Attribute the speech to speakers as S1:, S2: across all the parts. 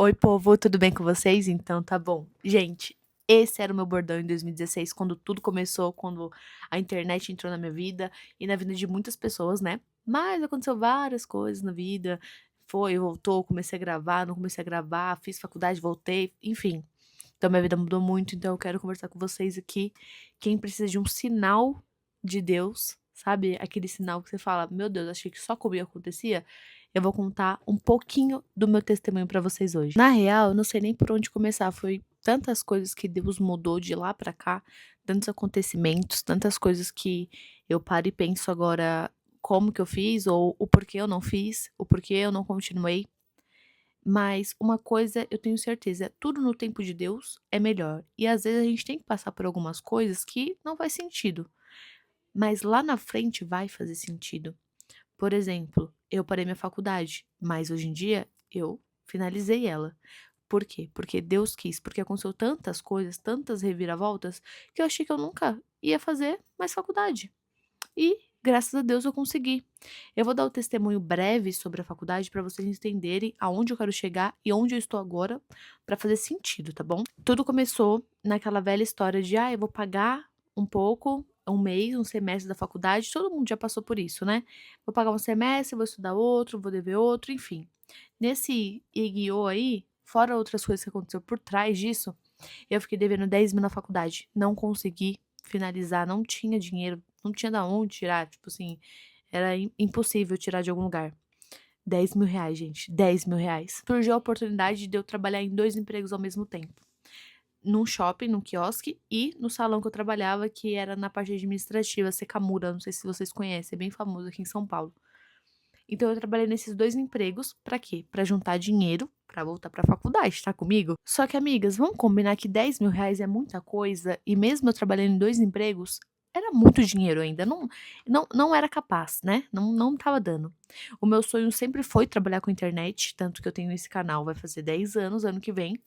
S1: Oi, povo, tudo bem com vocês? Então tá bom. Gente, esse era o meu bordão em 2016, quando tudo começou, quando a internet entrou na minha vida e na vida de muitas pessoas, né? Mas aconteceu várias coisas na vida. Foi, voltou, comecei a gravar, não comecei a gravar, fiz faculdade, voltei, enfim. Então minha vida mudou muito, então eu quero conversar com vocês aqui. Quem precisa de um sinal de Deus, sabe? Aquele sinal que você fala, meu Deus, achei que só comigo acontecia. Eu vou contar um pouquinho do meu testemunho pra vocês hoje. Na real, eu não sei nem por onde começar. Foi tantas coisas que Deus mudou de lá pra cá, tantos acontecimentos, tantas coisas que eu paro e penso agora como que eu fiz, ou o porquê eu não fiz, o porquê eu não continuei. Mas uma coisa eu tenho certeza, tudo no tempo de Deus é melhor. E às vezes a gente tem que passar por algumas coisas que não faz sentido, mas lá na frente vai fazer sentido. Por exemplo, eu parei minha faculdade, mas hoje em dia eu finalizei ela. Por quê? Porque Deus quis, porque aconteceu tantas coisas, tantas reviravoltas, que eu achei que eu nunca ia fazer mais faculdade. E, graças a Deus, eu consegui. Eu vou dar o testemunho breve sobre a faculdade para vocês entenderem aonde eu quero chegar e onde eu estou agora, para fazer sentido, tá bom? Tudo começou naquela velha história de, eu vou pagar um pouco, um mês, um semestre da faculdade, todo mundo já passou por isso, né? Vou pagar um semestre, vou estudar outro, vou dever outro, enfim. Nesse iguiô aí, fora outras coisas que aconteceu por trás disso, eu fiquei devendo 10 mil na faculdade. Não consegui finalizar, não tinha dinheiro, não tinha da onde tirar. Tipo assim, era impossível tirar de algum lugar. 10 mil reais, gente. 10 mil reais. Surgiu a oportunidade de eu trabalhar em dois empregos ao mesmo tempo. Num shopping, num quiosque e no salão que eu trabalhava, que era na parte administrativa, Secamura. Não sei se vocês conhecem, é bem famoso aqui em São Paulo. Então eu trabalhei nesses dois empregos pra quê? Pra juntar dinheiro pra voltar pra faculdade, tá comigo? Só que, amigas, vamos combinar que 10 mil reais é muita coisa e mesmo eu trabalhando em dois empregos, era muito dinheiro ainda. Não era capaz, né? Não tava dando. O meu sonho sempre foi trabalhar com internet, tanto que eu tenho esse canal, vai fazer 10 anos ano que vem.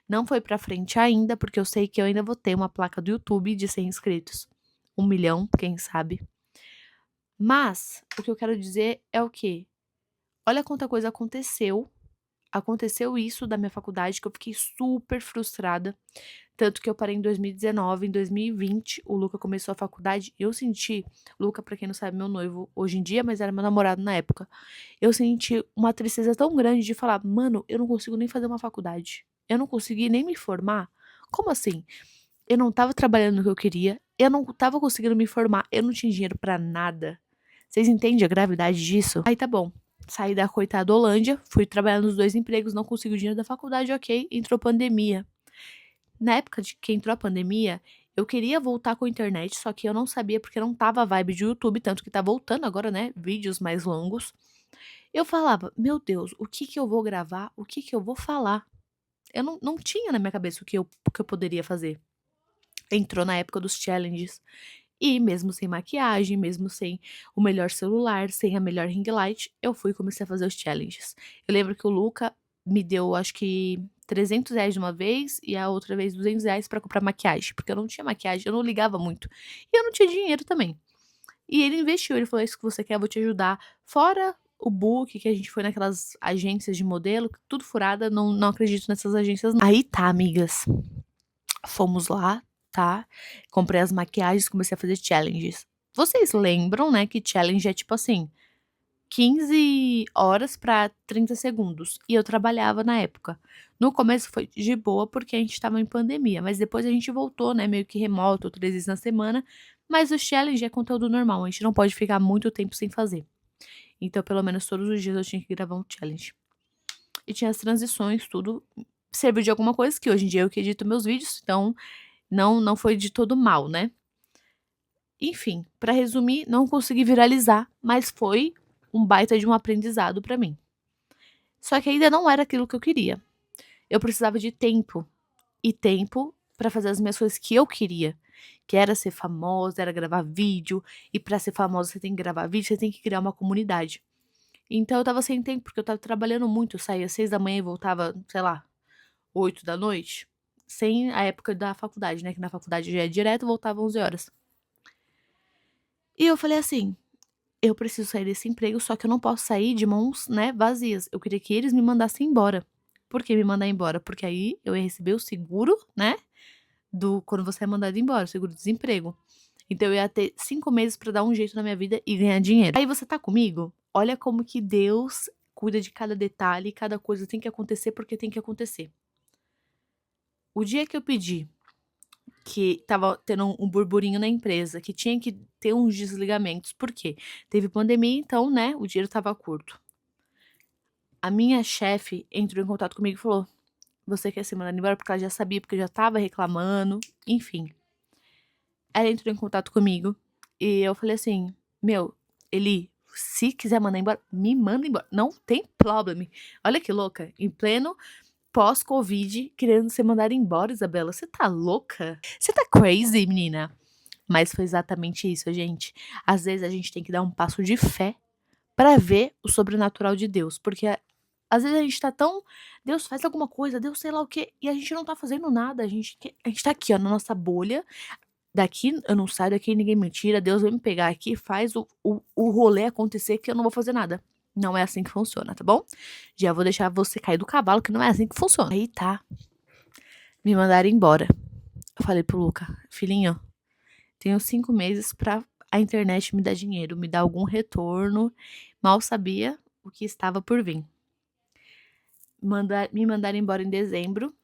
S1: Não foi pra frente ainda, porque eu sei que eu ainda vou ter uma placa do YouTube de 100 inscritos. 1 milhão, quem sabe. Mas, o que eu quero dizer é o quê? Olha quanta coisa aconteceu. Aconteceu isso da minha faculdade que eu fiquei super frustrada, tanto que eu parei em 2019, em 2020 o Luca começou a faculdade e eu senti, Luca, pra quem não sabe, meu noivo hoje em dia, mas era meu namorado na época, eu senti uma tristeza tão grande de falar: "Mano, eu não consigo nem fazer uma faculdade. Eu não consegui nem me formar". Como assim? Eu não estava trabalhando no que eu queria, eu não estava conseguindo me formar, eu não tinha dinheiro pra nada. Vocês entendem a gravidade disso? Aí tá bom. Saí da coitada Holândia, fui trabalhar nos dois empregos, não consegui o dinheiro da faculdade, ok. Entrou pandemia. Na época de que entrou a pandemia, eu queria voltar com a internet, só que eu não sabia porque não tava a vibe de YouTube, tanto que tá voltando agora, né? Vídeos mais longos. Eu falava, meu Deus, o que que eu vou gravar? O que que eu vou falar? Eu não tinha na minha cabeça o que eu poderia fazer. Entrou na época dos challenges. E mesmo sem maquiagem, mesmo sem o melhor celular, sem a melhor ring light, eu fui e comecei a fazer os challenges. Eu lembro que o Luca me deu, acho que 300 reais de uma vez e a outra vez 200 reais pra comprar maquiagem, porque eu não tinha maquiagem, eu não ligava muito. E eu não tinha dinheiro também. E ele investiu, ele falou: "É isso que você quer, eu vou te ajudar". Fora o book que a gente foi naquelas agências de modelo, tudo furada, não acredito nessas agências não. Aí tá, amigas. Fomos lá, tá, comprei as maquiagens, comecei a fazer challenges. Vocês lembram, né, que challenge é tipo assim, 15 horas pra 30 segundos, e eu trabalhava na época. No começo foi de boa, porque a gente estava em pandemia, mas depois a gente voltou, né, meio que remoto, 3 vezes na semana, mas o challenge é conteúdo normal, a gente não pode ficar muito tempo sem fazer. Então, pelo menos todos os dias eu tinha que gravar um challenge. E tinha as transições, tudo serviu de alguma coisa, que hoje em dia eu que edito meus vídeos, então não foi de todo mal, né. Enfim, pra resumir, não consegui viralizar, mas foi um baita de um aprendizado pra mim. Só que ainda não era aquilo que eu queria. Eu precisava de tempo, e tempo pra fazer as minhas coisas que eu queria, que era ser famosa, era gravar vídeo, e pra ser famosa você tem que gravar vídeo, você tem que criar uma comunidade. Então eu estava sem tempo, porque eu estava trabalhando muito, eu saía às 6 da manhã e voltava, sei lá, 8 da noite, sem a época da faculdade, né, que na faculdade já é direto, voltava 11 horas. E eu falei assim: "Eu preciso sair desse emprego, só que eu não posso sair de mãos, né, vazias. Eu queria que eles me mandassem embora, Por que me mandar embora? Porque aí eu ia receber o seguro, né, quando você é mandado embora, o seguro-desemprego. Então eu ia ter 5 meses pra dar um jeito na minha vida e ganhar dinheiro. Aí você tá comigo? Olha como que Deus cuida de cada detalhe e cada coisa tem que acontecer porque tem que acontecer. O dia que eu pedi que estava tendo um burburinho na empresa, que tinha que ter uns desligamentos, por quê? Teve pandemia, então, né, o dinheiro estava curto. A minha chefe entrou em contato comigo e falou: "Você quer ser mandada embora?" Porque ela já sabia, porque eu já estava reclamando, enfim. Ela entrou em contato comigo e eu falei assim: "Meu, Eli, se quiser mandar embora, me manda embora, não tem problema". Olha que louca, em pleno pós-Covid, querendo ser mandada embora, Isabela, você tá louca? Você tá crazy, menina? Mas foi exatamente isso, gente. Às vezes a gente tem que dar um passo de fé pra ver o sobrenatural de Deus, porque às vezes a gente tá tão: "Deus faz alguma coisa, Deus sei lá o quê", e a gente não tá fazendo nada, a gente tá aqui, ó, na nossa bolha, daqui eu não saio, daqui ninguém me tira, Deus vai me pegar aqui, faz o rolê acontecer que eu não vou fazer nada. Não é assim que funciona, tá bom? Já vou deixar você cair do cavalo que não é assim que funciona. Aí tá, me mandaram embora. Eu falei para o Luca: "Filhinho, tenho 5 meses pra a internet me dar dinheiro, me dar algum retorno". Mal sabia o que estava por vir. Me mandaram embora em dezembro.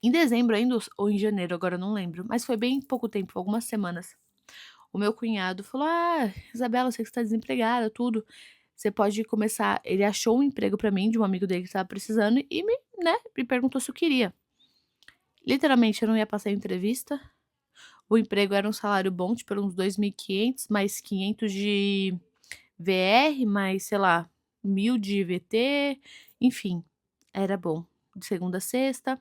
S1: Em dezembro ainda ou em janeiro, agora eu não lembro, mas foi bem pouco tempo, algumas semanas. O meu cunhado falou: "Ah, Isabela, eu sei que você tá desempregada, tudo. Você pode começar". Ele achou um emprego pra mim de um amigo dele que estava precisando e me perguntou se eu queria. Literalmente, eu não ia passar em entrevista. O emprego era um salário bom, tipo, era uns 2.500 mais 500 de VR, mais, sei lá, 1.000 de VT, enfim, era bom. De segunda a sexta,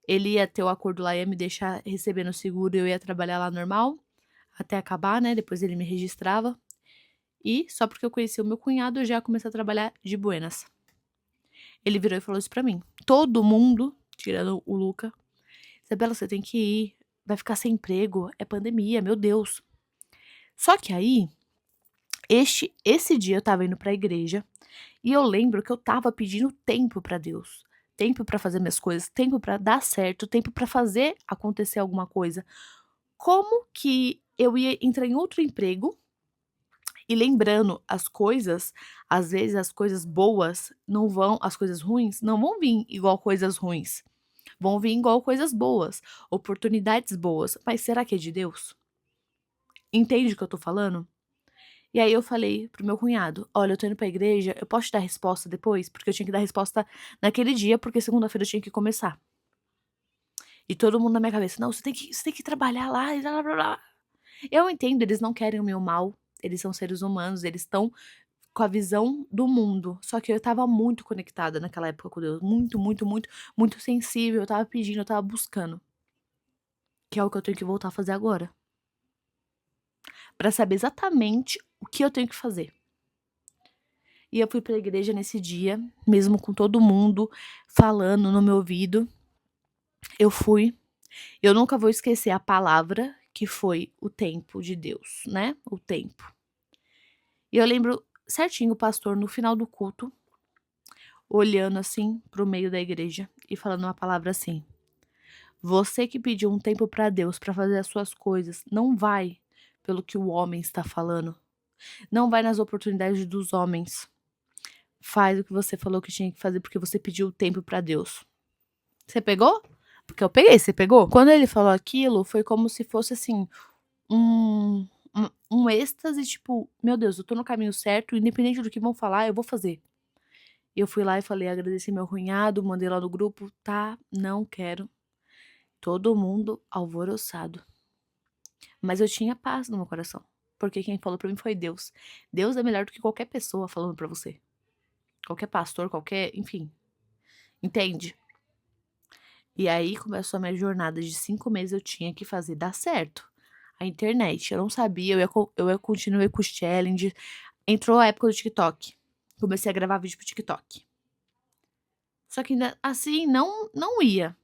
S1: ele ia ter o acordo lá, ia me deixar recebendo o seguro e eu ia trabalhar lá normal, até acabar, né, depois ele me registrava. E só porque eu conheci o meu cunhado, eu já comecei a trabalhar de buenas. Ele virou e falou isso pra mim. Todo mundo, tirando o Luca: "Isabela, você tem que ir, vai ficar sem emprego, é pandemia, meu Deus". Só que aí, esse dia eu estava indo pra igreja e eu lembro que eu estava pedindo tempo pra Deus, tempo pra fazer minhas coisas, tempo pra dar certo, tempo pra fazer acontecer alguma coisa. Como que eu ia entrar em outro emprego e lembrando as coisas, às vezes as coisas boas não vão, as coisas ruins não vão vir igual coisas ruins, vão vir igual coisas boas, oportunidades boas, mas será que é de Deus? Entende o que eu tô falando? E aí eu falei pro meu cunhado: "Olha, eu tô indo pra igreja, eu posso te dar resposta depois?" Porque eu tinha que dar resposta naquele dia, porque segunda-feira eu tinha que começar. E todo mundo na minha cabeça: "Não, você tem que trabalhar lá e blá blá blá". Eu entendo, eles não querem o meu mal, eles são seres humanos, eles estão com a visão do mundo. Só que eu estava muito conectada naquela época com Deus, muito, muito, muito, muito sensível, eu estava pedindo, eu estava buscando, que é o que eu tenho que voltar a fazer agora, pra saber exatamente o que eu tenho que fazer. E eu fui pra igreja nesse dia, mesmo com todo mundo falando no meu ouvido, eu fui. Eu nunca vou esquecer a palavra que foi o tempo de Deus, né, o tempo. E eu lembro certinho o pastor no final do culto, olhando assim para o meio da igreja e falando uma palavra assim: "Você que pediu um tempo pra Deus pra fazer as suas coisas, não vai pelo que o homem está falando, não vai nas oportunidades dos homens. Faz o que você falou que tinha que fazer, porque você pediu tempo pra Deus". Você pegou? Porque eu peguei, você pegou? Quando ele falou aquilo, foi como se fosse assim, um um êxtase, tipo: "Meu Deus, eu tô no caminho certo, independente do que vão falar, eu vou fazer". Eu fui lá e falei, agradeci meu cunhado, mandei lá no grupo: "Tá, não quero". Todo mundo alvoroçado. Mas eu tinha paz no meu coração, porque quem falou pra mim foi Deus. Deus é melhor do que qualquer pessoa falando pra você. Qualquer pastor, qualquer, enfim, entende? E aí começou a minha jornada de 5 meses, eu tinha que fazer dar certo. A internet, eu não sabia, eu continuei com os challenges. Entrou a época do TikTok. Comecei a gravar vídeo para o TikTok. Só que ainda assim não ia.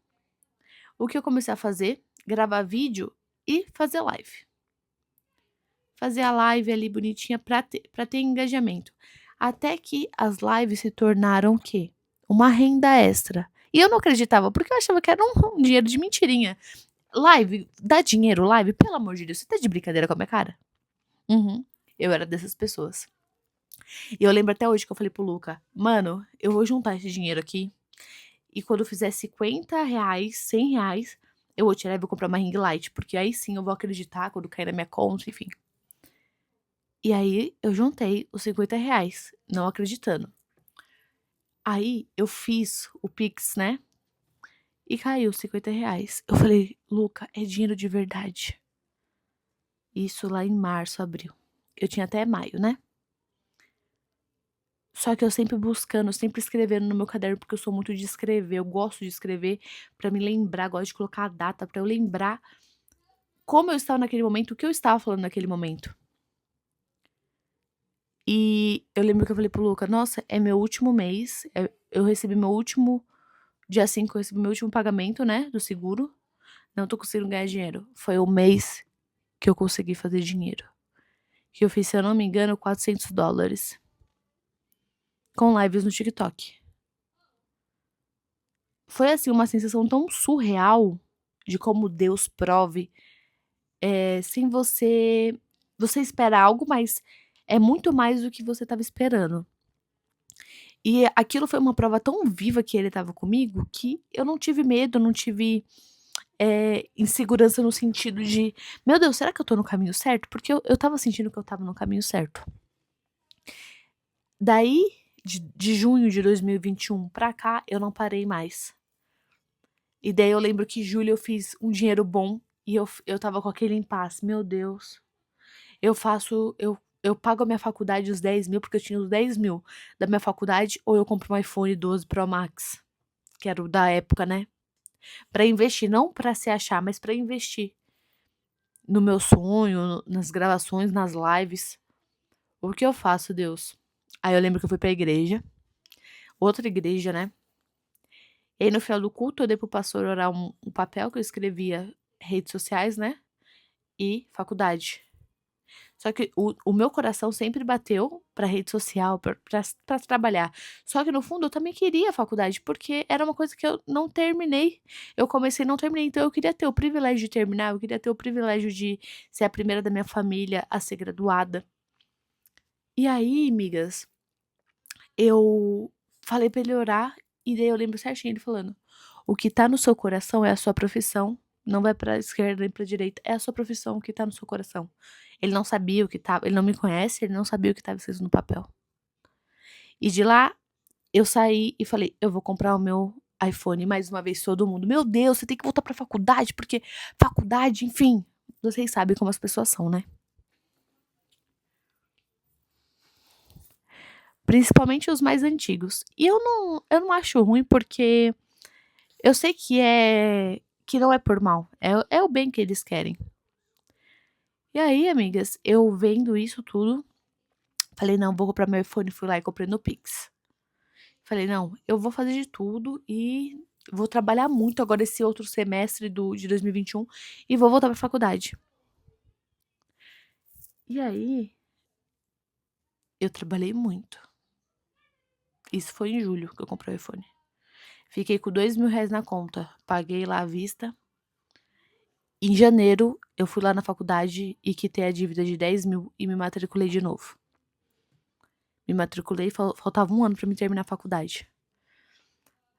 S1: O que eu comecei a fazer? Gravar vídeo e fazer live. Fazer a live ali bonitinha pra ter engajamento. Até que as lives se tornaram o quê? uma renda extra. E eu não acreditava, porque eu achava que era um dinheiro de mentirinha. Live, dá dinheiro, live? Pelo amor de Deus, você tá de brincadeira com a minha cara? Uhum. Eu era dessas pessoas. E eu lembro até hoje que eu falei pro Luca, mano, eu vou juntar esse dinheiro aqui e quando eu fizer R$ 50, R$ 100, eu vou tirar e vou comprar uma ring light, porque aí sim eu vou acreditar quando cair na minha conta, enfim. E aí eu juntei os R$ 50, não acreditando. Aí eu fiz o Pix, né? E caiu R$ 50. Eu falei, Luca, é dinheiro de verdade. Isso lá em março, abril. Eu tinha até maio, né? Só que eu sempre buscando, sempre escrevendo no meu caderno, porque eu sou muito de escrever. Eu gosto de escrever pra me lembrar, gosto de colocar a data pra eu lembrar como eu estava naquele momento, o que eu estava falando naquele momento. E eu lembro que eu falei pro Luca, nossa, é meu último mês, eu recebi meu último, dia 5 eu recebi meu último pagamento, né, do seguro. Não tô conseguindo ganhar dinheiro. Foi o mês que eu consegui fazer dinheiro. Que eu fiz, se eu não me engano, US$ 400. Com lives no TikTok. Foi, assim, uma sensação tão surreal de como Deus prove, sem você espera algo, mas é muito mais do que você estava esperando. E aquilo foi uma prova tão viva que ele estava comigo, que eu não tive medo, não tive, insegurança no sentido de: "Meu Deus, será que eu tô no caminho certo?", porque eu estava sentindo que eu estava no caminho certo. Daí, de junho de 2021 pra cá, eu não parei mais. E daí eu lembro que julho eu fiz um dinheiro bom e eu estava com aquele impasse, meu Deus, eu pago a minha faculdade os 10.000 porque eu tinha os 10.000 da minha faculdade, ou eu compro um iPhone 12 Pro Max, que era o da época, né, pra investir, não pra se achar, mas pra investir no meu sonho, nas gravações, nas lives. O que eu faço, Deus? Aí eu lembro que eu fui pra igreja, outra igreja, né, e aí no final do culto eu dei pro pastor orar um papel que eu escrevia redes sociais, né, e faculdade. Só que o meu coração sempre bateu pra rede social, pra trabalhar. Só que no fundo eu também queria a faculdade, porque era uma coisa que eu não terminei. Eu comecei e não terminei, então eu queria ter o privilégio de terminar, eu queria ter o privilégio de ser a primeira da minha família a ser graduada. E aí, migas, eu falei pra ele orar, e daí eu lembro certinho ele falando: "O que tá no seu coração é a sua profissão, não vai pra esquerda nem pra direita, é a sua profissão o que tá no seu coração". Ele não sabia o que estava, ele não me conhece, ele não sabia o que estava escrito no papel. E de lá, eu saí e falei: "Eu vou comprar o meu iPhone", mais uma vez todo mundo: "Meu Deus, você tem que voltar pra faculdade, porque faculdade", enfim, vocês sabem como as pessoas são, né. Principalmente os mais antigos. E eu não acho ruim, porque eu sei que não é por mal, é o bem que eles querem. E aí, amigas, eu vendo isso tudo, falei: "Não, vou comprar meu iPhone", fui lá e comprei no Pix. Falei: "Não, eu vou fazer de tudo e vou trabalhar muito agora esse outro semestre de 2021 e vou voltar pra faculdade". E aí, eu trabalhei muito. Isso foi em julho que eu comprei o iPhone. Fiquei com R$ 2.000 na conta, paguei lá à vista. Em janeiro, eu fui lá na faculdade e quitei a dívida de 10.000 e me matriculei de novo. Me matriculei, faltava 1 ano pra mim terminar a faculdade.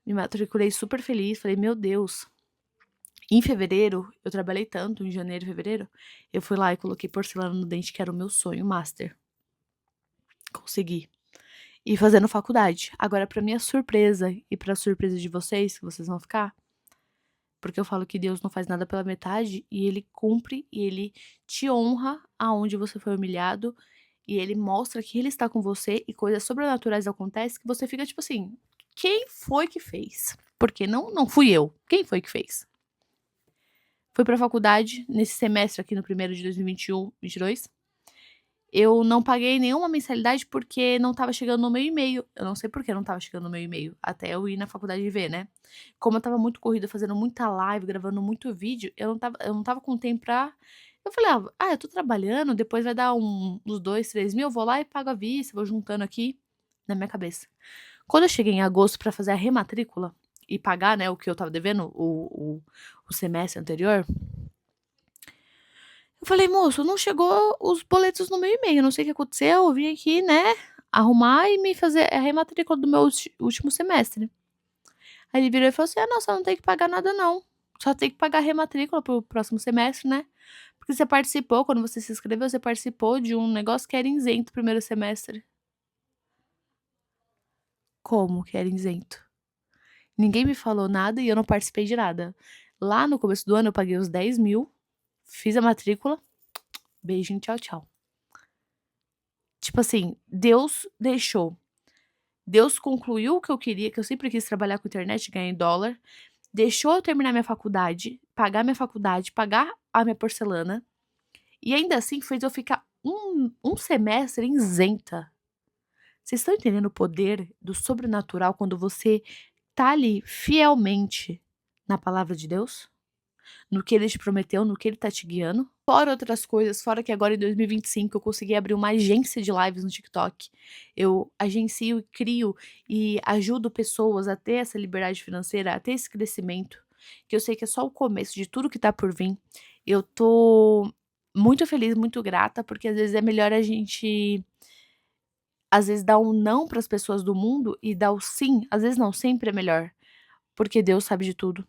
S1: Me matriculei super feliz, falei: "Meu Deus". Em fevereiro, eu trabalhei tanto, em janeiro e fevereiro, eu fui lá e coloquei porcelana no dente, que era o meu sonho master. Consegui. E fazendo faculdade. Agora, pra minha surpresa e pra surpresa de vocês, que vocês vão ficar, porque eu falo que Deus não faz nada pela metade, e Ele cumpre, e Ele te honra aonde você foi humilhado, e Ele mostra que Ele está com você, e coisas sobrenaturais acontecem que você fica tipo assim: "Quem foi que fez?". Porque não fui eu. Quem foi que fez? Fui pra faculdade nesse semestre aqui no primeiro de 2021, 22. Eu não paguei nenhuma mensalidade, porque não estava chegando no meu e-mail. Eu não sei por que não estava chegando no meu e-mail, até eu ir na faculdade e ver, né. Como eu estava muito corrida, fazendo muita live, gravando muito vídeo, eu não estava com tempo pra. Eu falei: eu tô trabalhando, depois vai dar uns 2, 3 mil, eu vou lá e pago à vista, vou juntando aqui", na minha cabeça. Quando eu cheguei em agosto para fazer a rematrícula e pagar, né, o que eu estava devendo, o semestre anterior, eu falei: "Moço, não chegou os boletos no meu e-mail, não sei o que aconteceu, eu vim aqui, né, arrumar e me fazer a rematrícula do meu último semestre". Aí ele virou e falou assim: "Ah, não, você não tem que pagar nada não, só tem que pagar a rematrícula para o próximo semestre, né, porque você participou, quando você se inscreveu, você participou de um negócio que era isento o primeiro semestre". Como que era isento? Ninguém me falou nada e eu não participei de nada. Lá no começo do ano eu paguei os 10.000, fiz a matrícula, beijinho, tchau, tchau. Tipo assim, Deus concluiu o que eu queria, que eu sempre quis trabalhar com internet, ganhar em dólar, deixou eu terminar minha faculdade, pagar a minha porcelana, e ainda assim fez eu ficar um semestre isenta. Vocês estão entendendo o poder do sobrenatural quando você tá ali fielmente na palavra de Deus? No que ele te prometeu, no que ele tá te guiando. Fora outras coisas, fora que agora em 2025 eu consegui abrir uma agência de lives no TikTok. Eu agencio e crio e ajudo pessoas a ter essa liberdade financeira, a ter esse crescimento, que eu sei que é só o começo de tudo que tá por vir. Eu tô muito feliz, muito grata, porque às vezes é melhor a gente, às vezes, dar um não para as pessoas do mundo e dar o sim, às vezes não, sempre é melhor, porque Deus sabe de tudo.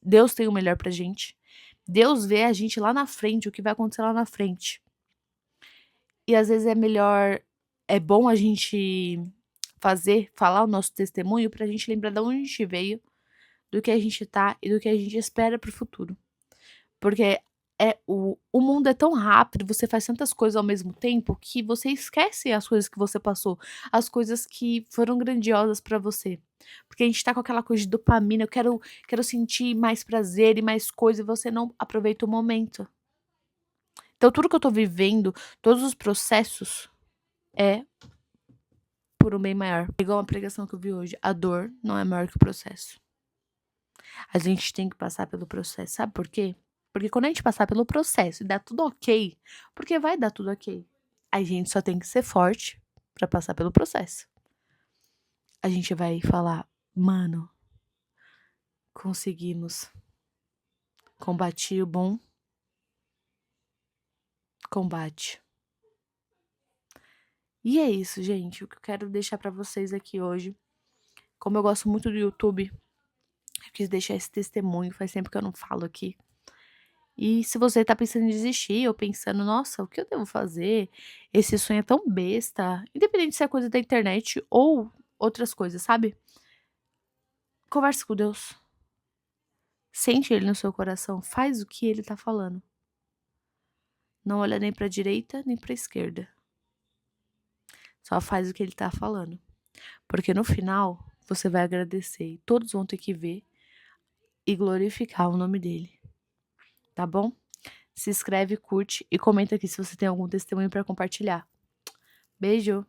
S1: Deus tem o melhor pra gente. Deus vê a gente lá na frente, o que vai acontecer lá na frente. E às vezes é bom a gente falar o nosso testemunho pra gente lembrar de onde a gente veio, do que a gente tá e do que a gente espera para o futuro. Porque o mundo é tão rápido, você faz tantas coisas ao mesmo tempo que você esquece as coisas que você passou, as coisas que foram grandiosas pra você. Porque a gente tá com aquela coisa de dopamina, eu quero sentir mais prazer e mais coisa, e você não aproveita o momento. Então tudo que eu tô vivendo, todos os processos, é por um bem maior. Igual uma pregação que eu vi hoje, a dor não é maior que o processo. A gente tem que passar pelo processo, sabe por quê? Porque quando a gente passar pelo processo e dar tudo ok, porque vai dar tudo ok, a gente só tem que ser forte pra passar pelo processo. A gente vai falar: "Mano, conseguimos. Combati o bom combate". E é isso, gente, o que eu quero deixar pra vocês aqui hoje. Como eu gosto muito do YouTube, eu quis deixar esse testemunho, faz tempo que eu não falo aqui. E se você tá pensando em desistir ou pensando: "Nossa, o que eu devo fazer? Esse sonho é tão besta", independente se é coisa da internet ou outras coisas, sabe. Converse com Deus, sente Ele no seu coração, faz o que Ele tá falando. Não olha nem pra direita, nem pra esquerda. Só faz o que Ele tá falando. Porque no final, você vai agradecer e todos vão ter que ver e glorificar o nome dEle, tá bom? Se inscreve, curte e comenta aqui se você tem algum testemunho pra compartilhar. Beijo.